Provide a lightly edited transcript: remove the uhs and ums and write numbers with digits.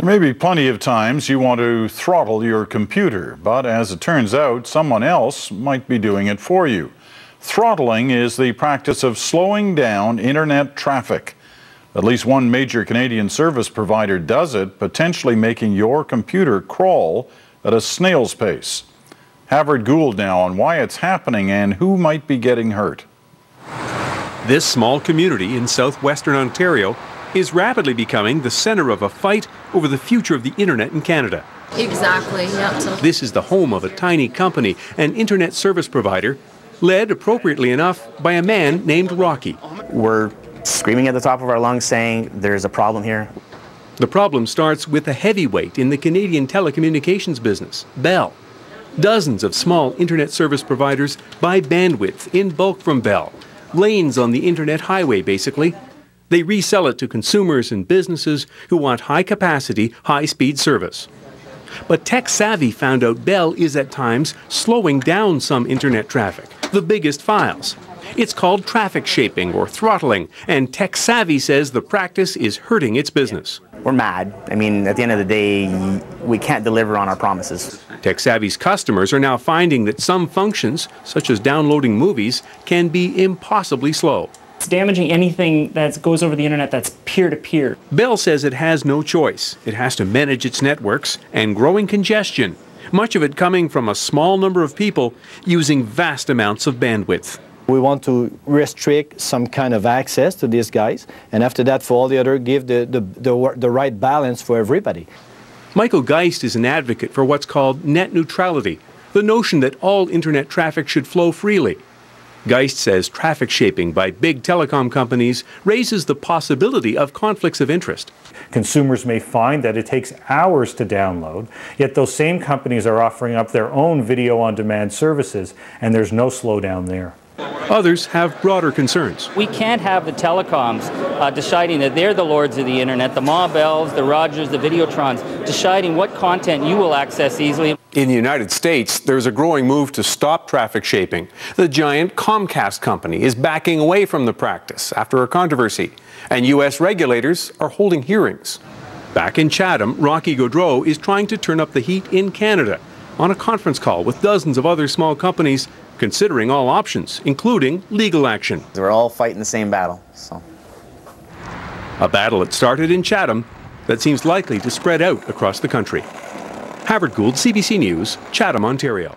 There may be plenty of times you want to throttle your computer, but as it turns out, someone else might be doing it for you. Throttling is the practice of slowing down internet traffic. At least one major Canadian service provider does it, potentially making your computer crawl at a snail's pace. Havard Gould now on why it's happening and who might be getting hurt. This small community in southwestern Ontario is rapidly becoming the centre of a fight over the future of the internet in Canada. Exactly, yeah. This is the home of a tiny company, an internet service provider, led appropriately enough by a man named Rocky. We're screaming at the top of our lungs saying there's a problem here. The problem starts with a heavyweight in the Canadian telecommunications business, Bell. Dozens of small internet service providers buy bandwidth in bulk from Bell. Lanes on the internet highway, basically. They resell it to consumers and businesses who want high-capacity, high-speed service. But Tech Savvy found out Bell is at times slowing down some internet traffic, the biggest files. It's called traffic shaping or throttling, and Tech Savvy says the practice is hurting its business. We're mad. I mean, at the end of the day, we can't deliver on our promises. Tech Savvy's customers are now finding that some functions, such as downloading movies, can be impossibly slow. It's damaging anything that goes over the internet that's peer-to-peer. Bell says it has no choice. It has to manage its networks and growing congestion, much of it coming from a small number of people using vast amounts of bandwidth. We want to restrict some kind of access to these guys, and after that, for all the other, give the right balance for everybody. Michael Geist is an advocate for what's called net neutrality, the notion that all internet traffic should flow freely. Geist says traffic shaping by big telecom companies raises the possibility of conflicts of interest. Consumers may find that it takes hours to download, yet those same companies are offering up their own video-on-demand services, and there's no slowdown there. Others have broader concerns. We can't have the telecoms deciding that they're the lords of the internet, the Ma Bells, the Rogers, the Videotrons, deciding what content you will access easily. In the United States, there's a growing move to stop traffic shaping. The giant Comcast company is backing away from the practice after a controversy, and U.S. regulators are holding hearings. Back in Chatham, Rocky Gaudreau is trying to turn up the heat in Canada on a conference call with dozens of other small companies considering all options, including legal action. We're all fighting the same battle. A battle that started in Chatham that seems likely to spread out across the country. Havard Gould, CBC News, Chatham, Ontario.